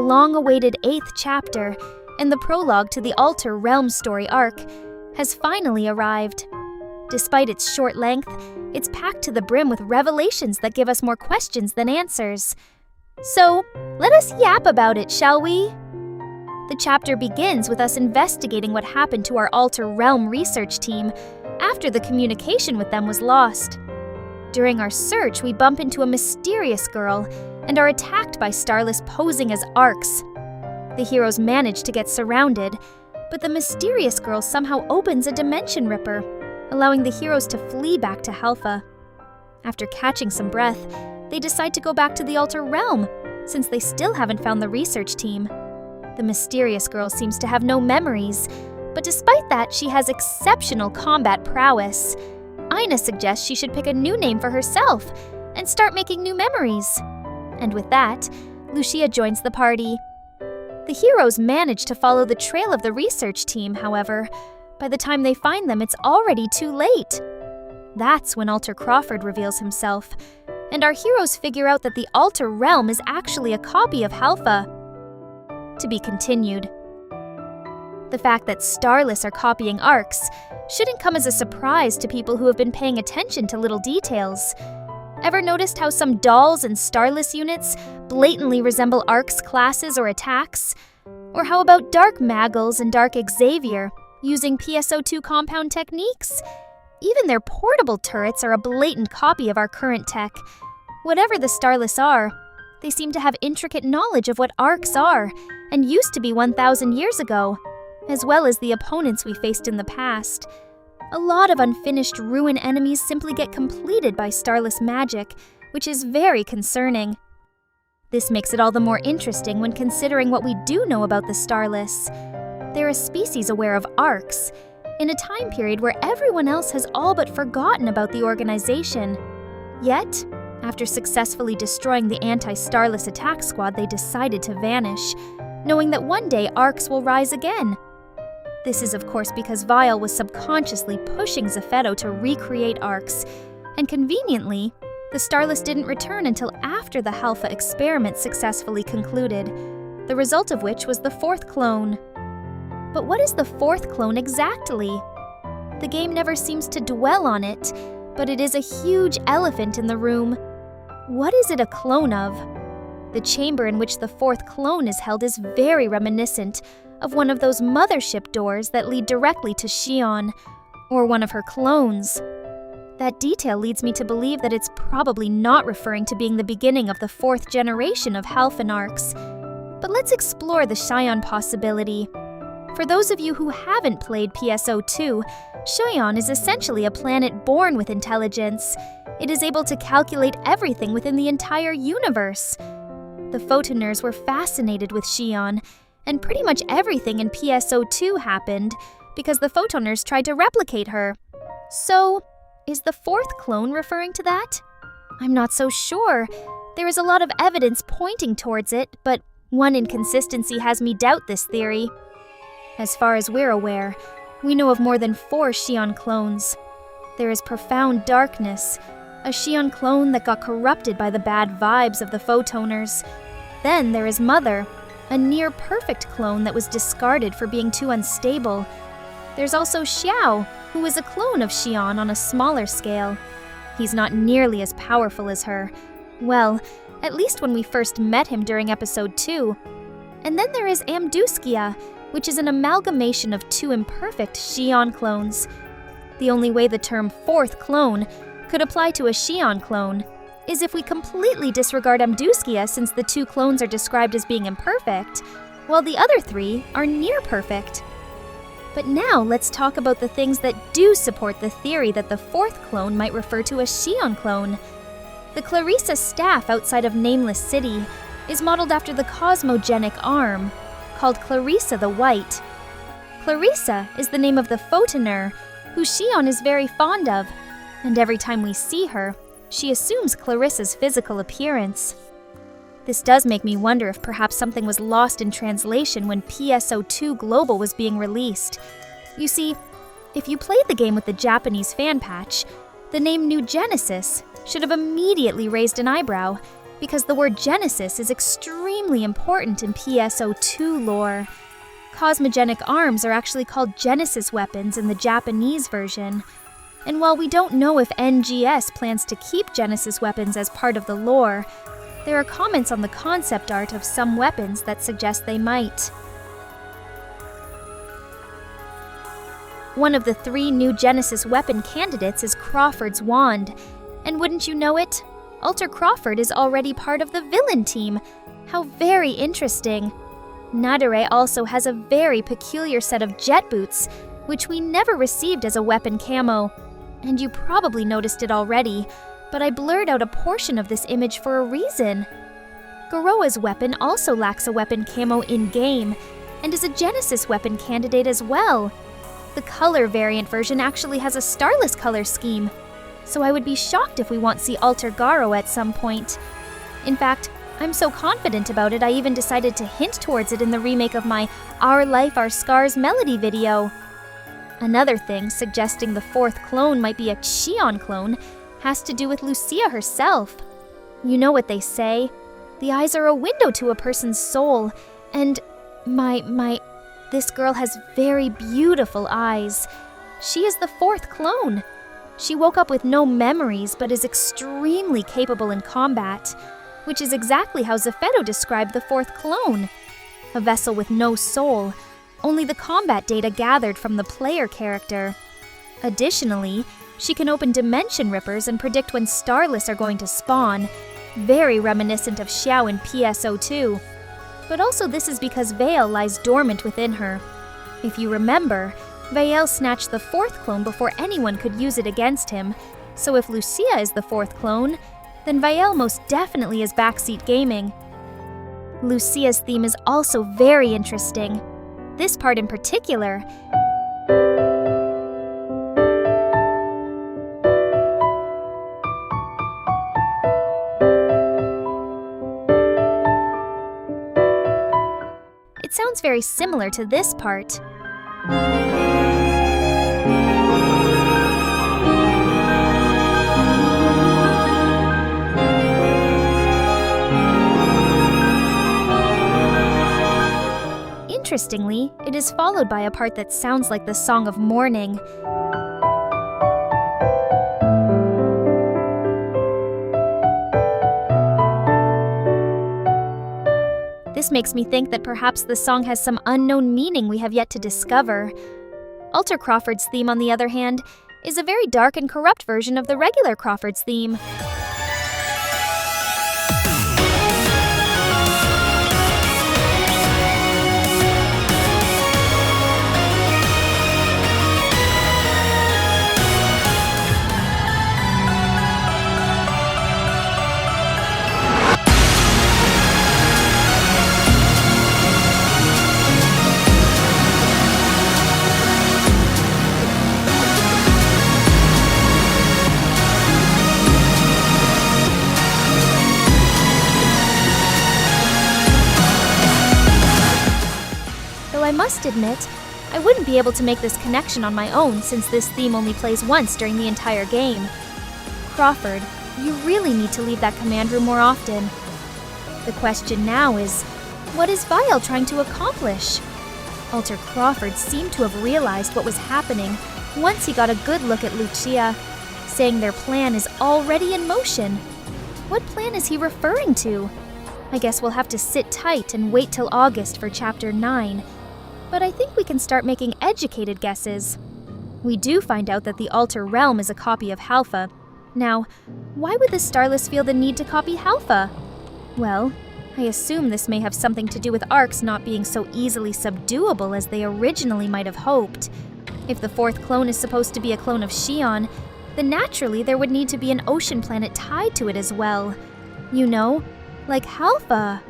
long-awaited 8th chapter and the prologue to the Alter Realm story arc has finally arrived. Despite its short length, it's packed to the brim with revelations that give us more questions than answers. So, let us yap about it, shall we? The chapter begins with us investigating what happened to our Alter Realm research team after the communication with them was lost. During our search, we bump into a mysterious girl and are attacked by Starless posing as ARKS. The heroes manage to get surrounded, but the mysterious girl somehow opens a dimension ripper, allowing the heroes to flee back to Halpha. After catching some breath, they decide to go back to the Alter Realm, since they still haven't found the research team. The mysterious girl seems to have no memories, but despite that, she has exceptional combat prowess. Aina suggests she should pick a new name for herself and start making new memories. And with that, Lucia joins the party. The heroes manage to follow the trail of the research team, however. By the time they find them, it's already too late. That's when Alter Crawford reveals himself, and our heroes figure out that the Alter Realm is actually a copy of Halpha. To be continued. The fact that Starless are copying ARKS shouldn't come as a surprise to people who have been paying attention to little details. Ever noticed how some dolls and Starless units blatantly resemble ARKS classes or attacks? Or how about Dark Maggles and Dark Xavier using PSO2 compound techniques? Even their portable turrets are a blatant copy of our current tech. Whatever the Starless are, they seem to have intricate knowledge of what ARKS are and used to be 1,000 years ago, as well as the opponents we faced in the past. A lot of unfinished ruin enemies simply get completed by Starless magic, which is very concerning. This makes it all the more interesting when considering what we do know about the Starless. They're a species aware of ARKS, in a time period where everyone else has all but forgotten about the organization. Yet, after successfully destroying the anti-Starless attack squad, they decided to vanish, knowing that one day ARKS will rise again. This is of course because Vile was subconsciously pushing Zepheto to recreate ARKS, and conveniently, the Starless didn't return until after the Halpha experiment successfully concluded, the result of which was the 4th clone. But what is the 4th clone exactly? The game never seems to dwell on it, but it is a huge elephant in the room. What is it a clone of? The chamber in which the 4th clone is held is very reminiscent of one of those mothership doors that lead directly to Xion, or one of her clones. That detail leads me to believe that it's probably not referring to being the beginning of the 4th generation of Halphan ARKS. But let's explore the Xion possibility. For those of you who haven't played PSO2, Xion is essentially a planet born with intelligence. It is able to calculate everything within the entire universe. The Photoners were fascinated with Xion, and pretty much everything in PSO2 happened because the Photoners tried to replicate her. So, is the 4th clone referring to that? I'm not so sure. There is a lot of evidence pointing towards it, but one inconsistency has me doubt this theory. As far as we're aware, we know of more than 4 Xion clones. There is Profound Darkness, a Xion clone that got corrupted by the bad vibes of the Photoners. Then there is Mother, a near-perfect clone that was discarded for being too unstable. There's also Xiao, who is a clone of Xion on a smaller scale. He's not nearly as powerful as her. Well, at least when we first met him during episode 2. And then there is Amduskia, which is an amalgamation of 2 imperfect Xion clones. The only way the term 4th clone could apply to a Xion clone is if we completely disregard Amduskia, since the 2 clones are described as being imperfect, while the other 3 are near perfect. But now let's talk about the things that do support the theory that the 4th clone might refer to a Xion clone. The Clarissa staff outside of Nameless City is modeled after the cosmogenic arm, called Clarissa the White. Clarissa is the name of the Photoner, who Xion is very fond of, and every time we see her, she assumes Clarissa's physical appearance. This does make me wonder if perhaps something was lost in translation when PSO2 Global was being released. You see, if you played the game with the Japanese fan patch, the name New Genesis should have immediately raised an eyebrow, because the word Genesis is extremely important in PSO2 lore. Cosmogenic arms are actually called Genesis weapons in the Japanese version. And while we don't know if NGS plans to keep Genesis weapons as part of the lore, there are comments on the concept art of some weapons that suggest they might. One of the 3 new Genesis weapon candidates is Crawford's wand, and wouldn't you know it, Alter Crawford is already part of the villain team. How very interesting. Nadare also has a very peculiar set of jet boots, which we never received as a weapon camo. And you probably noticed it already, but I blurred out a portion of this image for a reason. Goroa's weapon also lacks a weapon camo in-game, and is a Genesis weapon candidate as well. The color variant version actually has a starless color scheme, so I would be shocked if we won't see Alter Garo at some point. In fact, I'm so confident about it I even decided to hint towards it in the remake of my Our Life, Our Scars melody video. Another thing suggesting the 4th clone might be a Xion clone has to do with Lucia herself. You know what they say, the eyes are a window to a person's soul, and this girl has very beautiful eyes. She is the 4th clone. She woke up with no memories but is extremely capable in combat, which is exactly how Zephedo described the 4th clone. A vessel with no soul, only the combat data gathered from the player character. Additionally, she can open dimension rippers and predict when Starless are going to spawn, very reminiscent of Xiao in PSO2. But also this is because Veil lies dormant within her. If you remember, Veil snatched the 4th clone before anyone could use it against him, so if Lucia is the 4th clone, then Veil most definitely is backseat gaming. Lucia's theme is also very interesting. This part in particular. It sounds very similar to this part. Interestingly, it is followed by a part that sounds like the Song of Mourning. This makes me think that perhaps the song has some unknown meaning we have yet to discover. Alter Crawford's theme, on the other hand, is a very dark and corrupt version of the regular Crawford's theme. I must admit, I wouldn't be able to make this connection on my own since this theme only plays once during the entire game. Crawford, you really need to leave that command room more often. The question now is, what is Vial trying to accomplish? Alter Crawford seemed to have realized what was happening once he got a good look at Lucia, saying their plan is already in motion. What plan is he referring to? I guess we'll have to sit tight and wait till August for Chapter 9. But I think we can start making educated guesses. We do find out that the Alter Realm is a copy of Halpha. Now, why would the Starless feel the need to copy Halpha? Well, I assume this may have something to do with ARKS not being so easily subduable as they originally might have hoped. If the 4th clone is supposed to be a clone of Xion, then naturally there would need to be an ocean planet tied to it as well. You know, like Halpha.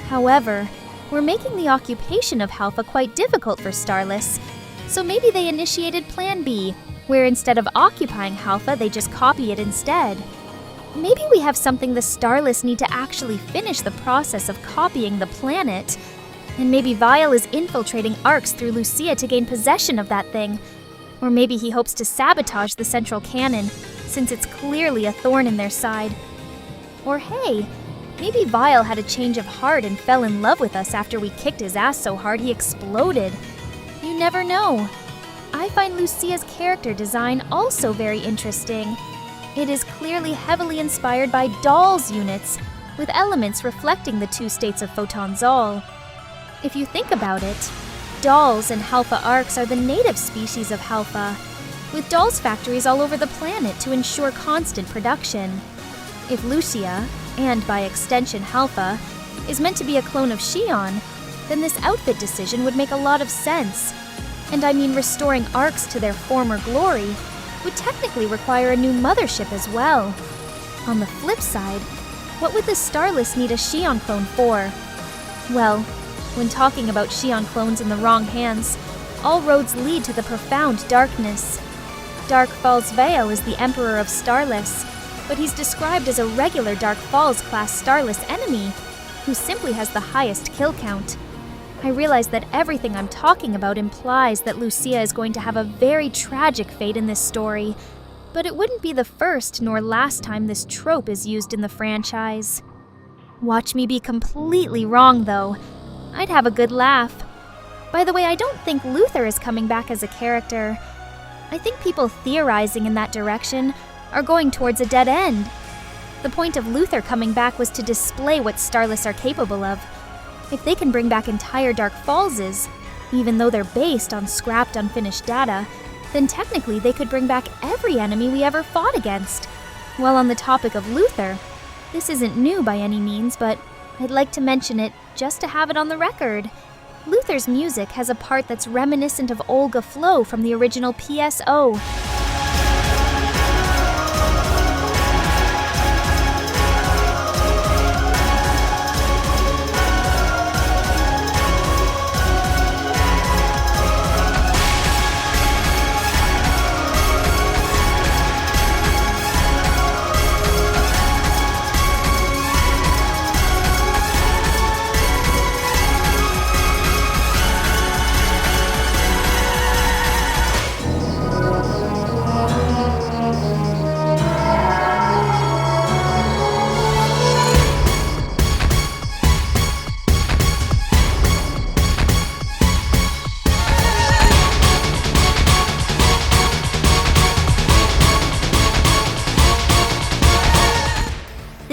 However, we're making the occupation of Halpha quite difficult for Starless, so maybe they initiated Plan B, where instead of occupying Halpha, they just copy it instead. Maybe we have something the Starless need to actually finish the process of copying the planet, and maybe Vial is infiltrating ARKS through Lucia to gain possession of that thing, or maybe he hopes to sabotage the central cannon, since it's clearly a thorn in their side. Or hey, maybe Vile had a change of heart and fell in love with us after we kicked his ass so hard he exploded. You never know. I find Lucia's character design also very interesting. It is clearly heavily inspired by Doll's units, with elements reflecting the two states of Photon Zoll. If you think about it, Dolls and Halpha ARKS are the native species of Halpha, with Dolls factories all over the planet to ensure constant production. If Lucia, and by extension Halpha, is meant to be a clone of Xion, then this outfit decision would make a lot of sense. And I mean, restoring ARKS to their former glory would technically require a new mothership as well. On the flip side, what would the Starless need a Xion clone for? Well, when talking about Xion clones in the wrong hands, all roads lead to the profound darkness. Dark Falls Vale is the Emperor of Starless, but he's described as a regular Dark Falls class Starless enemy, who simply has the highest kill count. I realize that everything I'm talking about implies that Lucia is going to have a very tragic fate in this story, but it wouldn't be the first nor last time this trope is used in the franchise. Watch me be completely wrong, though. I'd have a good laugh. By the way, I don't think Luther is coming back as a character. I think people theorizing in that direction are going towards a dead end. The point of Luther coming back was to display what Starless are capable of. If they can bring back entire Dark Fallses, even though they're based on scrapped unfinished data, then technically they could bring back every enemy we ever fought against. While on the topic of Luther, this isn't new by any means, but I'd like to mention it just to have it on the record. Luther's music has a part that's reminiscent of Olga Flo from the original PSO.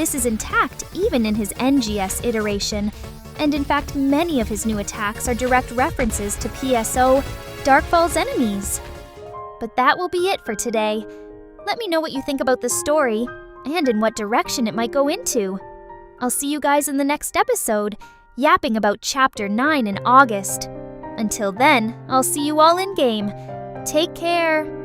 This is intact even in his NGS iteration, and in fact many of his new attacks are direct references to PSO Dark Falls enemies. But that will be it for today. Let me know what you think about the story, and in what direction it might go into. I'll see you guys in the next episode, yapping about Chapter 9 in August. Until then, I'll see you all in-game. Take care!